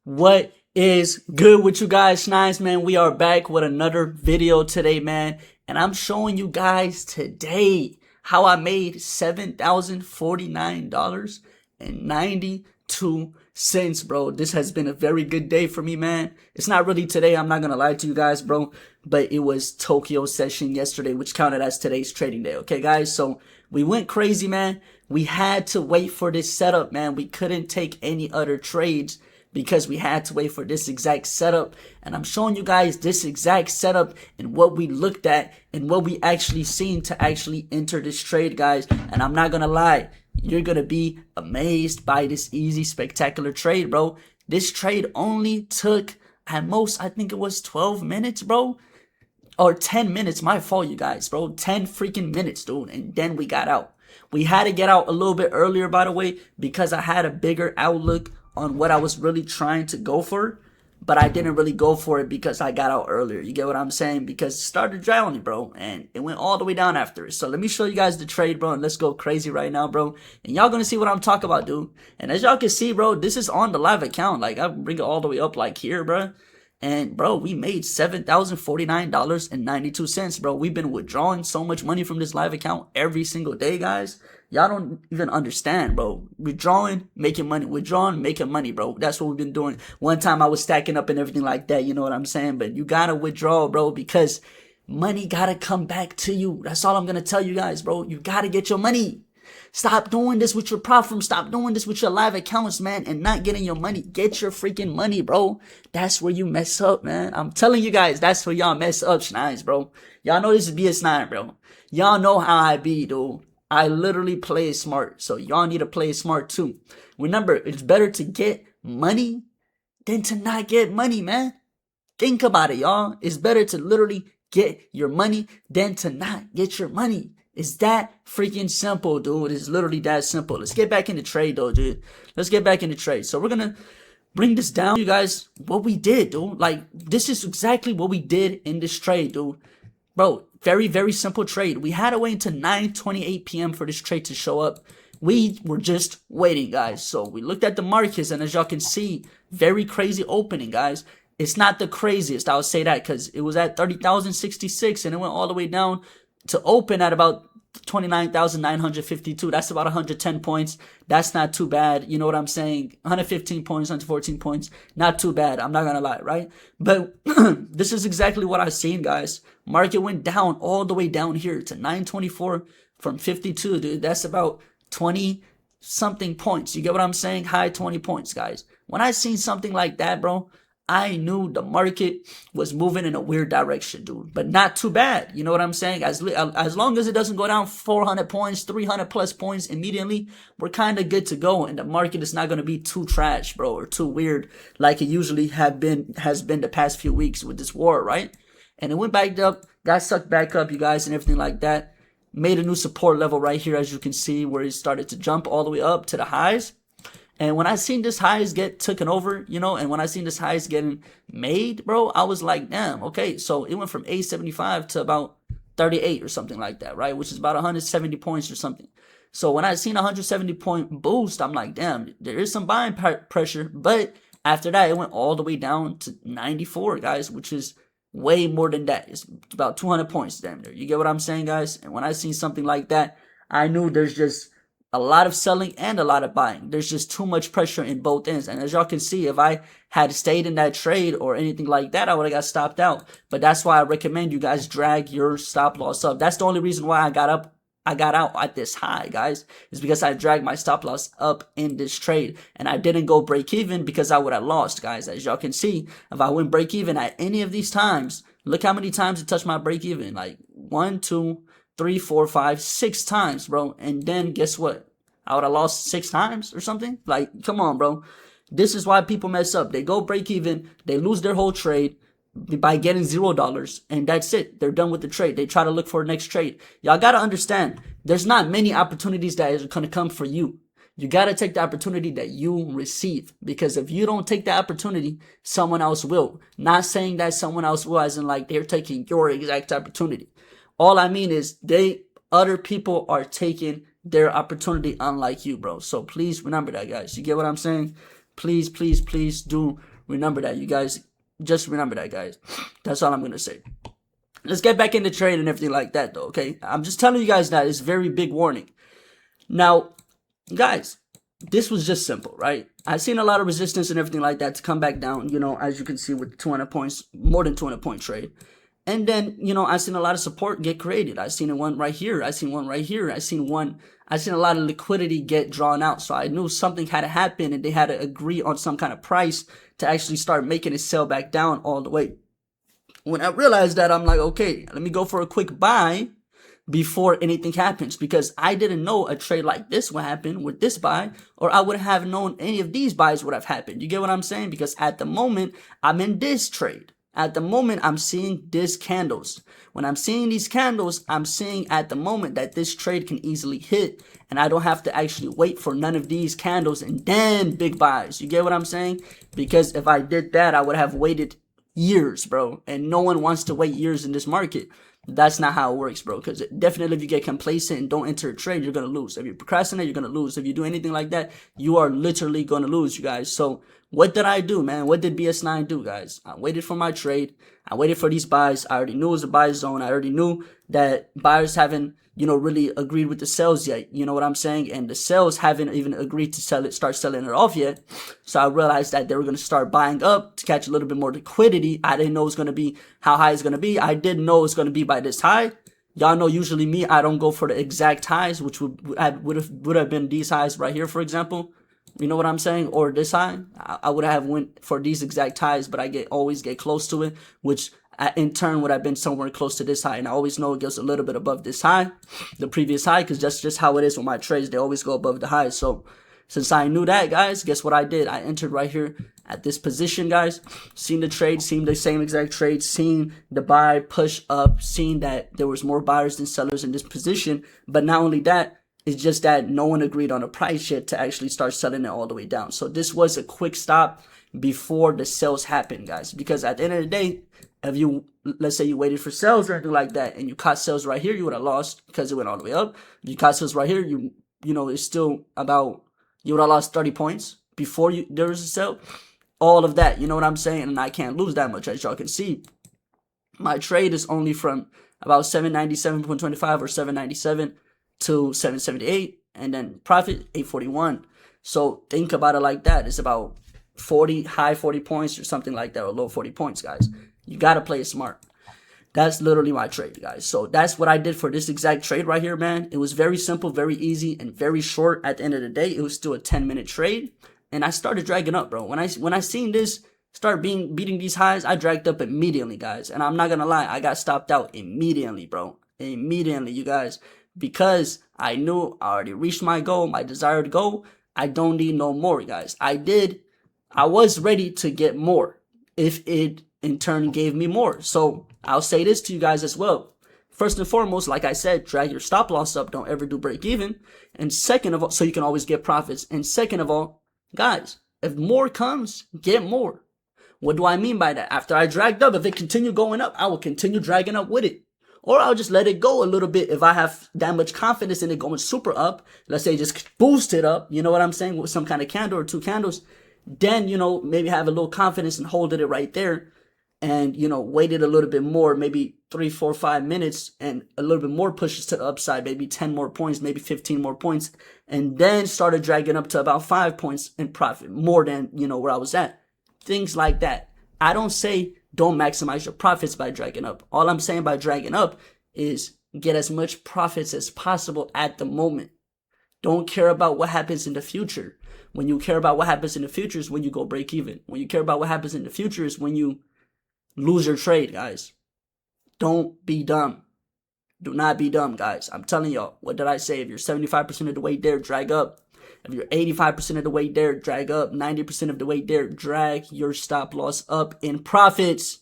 What is good with you guys, Schneids, man? We are back with another video today, man. And I'm showing you guys today how I made $7,049.92, bro. This has been a very good day for me, man. It's not really today, I'm not gonna lie to you guys, bro. But it was Tokyo session yesterday, which counted as today's trading day, okay, guys? So we went crazy, man. We had to wait for this setup, man. We couldn't take any other trades because we had to wait for this exact setup. And I'm showing you guys this exact setup and what we looked at and what we actually seen to actually enter this trade, guys. And I'm not gonna lie, you're gonna be amazed by this easy, spectacular trade, bro. This trade only took at most, I think it was 12 minutes, bro. Or 10 minutes, my fault, you guys, bro. 10 freaking minutes, dude. And then we got out. We had to get out a little bit earlier, by the way, because I had a bigger outlook on what I was really trying to go for, but I didn't really go for it because I got out earlier. You get what I'm saying? Because it started drowning, bro, and it went all the way down after it. So let me show you guys the trade, bro, and let's go crazy right now, bro. And y'all gonna see what I'm talking about, dude. And as y'all can see, bro, this is on the live account. Like, I bring it all the way up like here, bro. And bro, we made $7,049.92, bro. We've been withdrawing so much money from this live account every single day, guys. Y'all don't even understand, bro. Withdrawing, making money. Withdrawing, making money, bro. That's what we've been doing. One time I was stacking up and everything like that, you know what I'm saying? But you gotta withdraw, bro, because money gotta come back to you. That's all I'm gonna tell you guys, bro. You gotta get your money. Stop doing this with your platform. Stop doing this with your live accounts, man, and not getting your money. Get your freaking money, bro. That's where you mess up, man. I'm telling you guys, that's where y'all mess up, Schneids, bro. Y'all know this is BS9, bro. Y'all know how I be, dude. I literally play smart, so y'all need to play smart too. Remember, it's better to get money than to not get money, man. Think about it, y'all. It's better to literally get your money than to not get your money. It's that freaking simple, dude. It's literally that simple. Let's get back into trade, though, dude. Let's get back into trade. So we're gonna bring this down, you guys, what we did, dude. Like, this is exactly what we did in this trade, dude. Bro, very, very simple trade. We had to wait until 9:28 p.m. for this trade to show up. We were just waiting, guys. So we looked at the markets, and as y'all can see, very crazy opening, guys. It's not the craziest, I would say that, because it was at 30,066, and it went all the way down to open at about 29,952. That's about 110 points. That's not too bad. You know what I'm saying? 115 points, 114 points. Not too bad. I'm not gonna lie, right? But this is exactly what I've seen, guys. Market went down all the way down here to 924 from 52, dude. That's about 20 something points. You get what I'm saying? High 20 points, guys. When I seen something like that, bro, I knew the market was moving in a weird direction, dude, but not too bad. You know what I'm saying? As long as it doesn't go down 400 points, 300 plus points immediately, we're kind of good to go. And the market is not going to be too trash, bro, or too weird like it usually has been the past few weeks with this war, right? And it went back up, got sucked back up, you guys, and everything like that. Made a new support level right here, as you can see, where it started to jump all the way up to the highs. And when I seen this highs get taken over, you know, and when I seen this highs getting made, bro, I was like, damn, okay. So it went from 875 to about 38 or something like that, right? Which is about 170 points or something. So when I seen a 170 point boost, I'm like, damn, there is some buying pressure. But after that, it went all the way down to 94, guys, which is way more than that. It's about 200 points damn there. You get what I'm saying, guys? And when I seen something like that, I knew there's just a lot of selling and a lot of buying. There's just too much pressure in both ends. And as y'all can see, if I had stayed in that trade or anything like that, I would have got stopped out. But that's why I recommend you guys drag your stop loss up. That's the only reason why I got out at this high, guys, is because I dragged my stop loss up in this trade. And I didn't go break even because I would have lost, guys. As y'all can see, if I went break even at any of these times, look how many times it touched my break even. Like 1, 2, 3, 4, 5, 6 times, bro. And then guess what? I would have lost 6 times or something. Like, come on, bro. This is why people mess up. They go break even. They lose their whole trade by getting $0, and that's it. They're done with the trade. They try to look for a next trade. Y'all got to understand, there's not many opportunities that is going to come for you. You got to take the opportunity that you receive, because if you don't take the opportunity, someone else will. Not saying that someone else will as in like they're taking your exact opportunity. All I mean is other people are taking their opportunity unlike you, bro. So please remember that, guys. You get what I'm saying? Please, please, please do Remember that, you guys. Just remember that, guys. That's all I'm going to say. Let's get back into trade and everything like that, though, okay? I'm just telling you guys that it's very big warning. Now, guys, this was just simple, right? I've seen a lot of resistance and everything like that to come back down, you know, as you can see with 200 points, more than 200 point trade. And then, you know, I've seen a lot of support get created. I've seen one right here. I've seen one right here. I've seen a lot of liquidity get drawn out. So I knew something had to happen and they had to agree on some kind of price to actually start making it sell back down all the way. When I realized that, I'm like, okay, let me go for a quick buy before anything happens, because I didn't know a trade like this would happen with this buy, or I wouldn't have known any of these buys would have happened. You get what I'm saying? Because at the moment, I'm in this trade. At the moment, I'm seeing these candles. When I'm seeing these candles, I'm seeing at the moment that this trade can easily hit, and I don't have to actually wait for none of these candles and then big buys. You get what I'm saying? Because if I did that, I would have waited years, bro, and no one wants to wait years in this market. That's not how it works, bro, because definitely if you get complacent and don't enter a trade, you're going to lose. If you procrastinate, you're going to lose. If you do anything like that, you are literally going to lose, you guys. So what did I do, man? What did BS9 do, guys? I waited for my trade. I waited for these buys. I already knew it was a buy zone. I already knew that buyers haven't, you know, really agreed with the sales yet. You know what I'm saying? And the sales haven't even agreed to start selling it off yet. So I realized that they were going to start buying up to catch a little bit more liquidity. I didn't know it was going to be how high it's going to be. I didn't know it's going to be by this high. Y'all know usually me, I don't go for the exact highs, which would have been these highs right here, for example. You know what I'm saying? Or this high. I would have went for these exact highs, but I always get close to it, which in turn would have been somewhere close to this high. And I always know it goes a little bit above this high, the previous high, because that's just how it is with my trades. They always go above the high. So since I knew that, guys, guess what I did? I entered right here at this position, guys. Seen the trade, seen the same exact trade, seen the buy push up, seen that there was more buyers than sellers in this position. But not only that, it's just that no one agreed on a price yet to actually start selling it all the way down. So this was a quick stop before the sales happened, guys. Because at the end of the day, if you, let's say you waited for sales or anything like that, and you caught sales right here, you would have lost because it went all the way up. If you caught sales right here, you know, it's still about, you would have lost 30 points before there was a sale. All of that, you know what I'm saying? And I can't lose that much, as y'all can see. My trade is only from about 797.25 or 797 to 778, and then profit 841. So think about it like that. It's about 40, high 40 points or something like that, or low 40 points, guys. You got to play it smart. That's literally my trade, guys. So that's what I did for this exact trade right here, man. It was very simple, very easy, and very short. At the end of the day, it was still a 10-minute trade, and I started dragging up, bro. When I seen this start beating these highs, I dragged up immediately, guys. And I'm not gonna lie, I got stopped out immediately, bro. Immediately, you guys. Because I knew I already reached my goal, my desired goal. I don't need no more, guys. I was ready to get more if it in turn gave me more. So I'll say this to you guys as well. First and foremost, like I said, drag your stop loss up. Don't ever do break even. And second of all, so you can always get profits. And second of all, guys, if more comes, get more. What do I mean by that? After I dragged up, if it continued going up, I will continue dragging up with it. Or I'll just let it go a little bit if I have that much confidence in it going super up. Let's say just boost it up, you know what I'm saying, with some kind of candle or two candles. Then, you know, maybe have a little confidence and holding it right there. And, you know, waited a little bit more, maybe 3, 4, 5 minutes, and a little bit more pushes to the upside, maybe 10 more points, maybe 15 more points. And then started dragging up to about 5 points in profit, more than, you know, where I was at. Things like that. I don't say don't maximize your profits by dragging up. All I'm saying by dragging up is get as much profits as possible at the moment. Don't care about what happens in the future. When you care about what happens in the future is when you go break even. When you care about what happens in the future is when you lose your trade, guys. Don't be dumb. Do not be dumb, guys. I'm telling y'all, what did I say? If you're 75% of the way there, drag up. If you're 85% of the way there, drag up. 90% of the way there, drag your stop loss up in profits.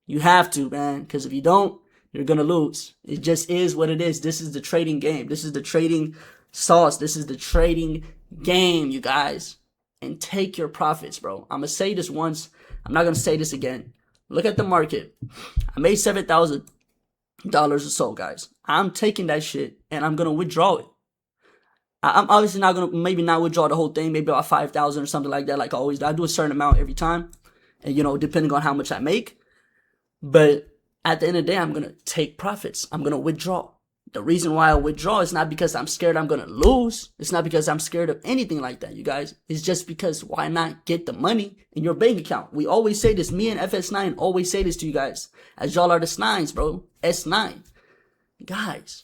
You have to, man, because if you don't, you're going to lose. It just is what it is. This is the trading game. This is the trading sauce. This is the trading game, you guys. And take your profits, bro. I'm going to say this once. I'm not going to say this again. Look at the market. I made $7,000 or so, guys. I'm taking that shit and I'm going to withdraw it. I'm obviously not going to, maybe not withdraw the whole thing, maybe about 5,000 or something like that, like always. I do a certain amount every time. and depending on how much I make. But at the end of the day, I'm gonna take profits. I'm gonna withdraw. The reason why I withdraw is not because I'm scared I'm gonna lose. It's not because I'm scared of anything like that, you guys. It's just because why not get the money in your bank account? We always say this. Me and FS9 always say this to you guys, as y'all are the S9s, bro. S9, guys.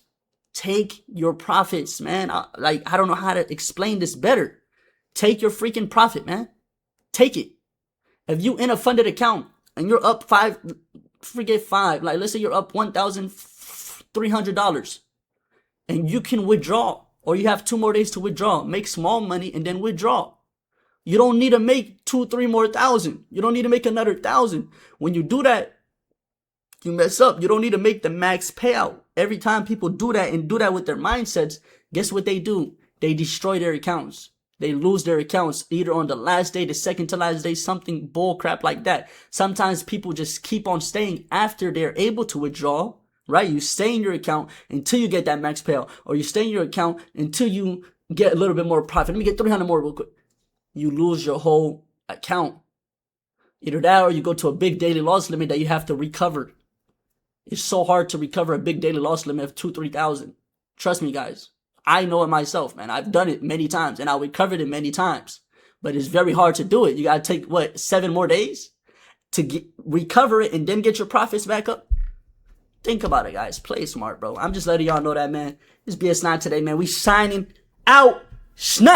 Take your profits, man. I don't know how to explain this better. Take your freaking profit, man. Take it. If you in a funded account and you're up forget five. Like, let's say you're up $1,300 and you can withdraw, or you have 2 more days to withdraw. Make small money and then withdraw. You don't need to make 2-3 more thousand. You don't need to make another 1,000. When you do that, you mess up. You don't need to make the max payout. Every time people do that and do that with their mindsets, guess what they do? They destroy their accounts. They lose their accounts either on the last day, the second to last day, something bull crap like that. Sometimes people just keep on staying after they're able to withdraw, right? You stay in your account until you get that max payout, or you stay in your account until you get a little bit more profit. Let me get 300 more real quick. You lose your whole account. Either that or you go to a big daily loss limit that you have to recover. It's so hard to recover a big daily loss limit of 2,000-3,000. Trust me, guys. I know it myself, man. I've done it many times and I recovered it many times. But it's very hard to do it. You gotta take 7 more days to recover it and then get your profits back up. Think about it, guys. Play smart, bro. I'm just letting y'all know that, man. This BS9 today, man. We signing out. Snap.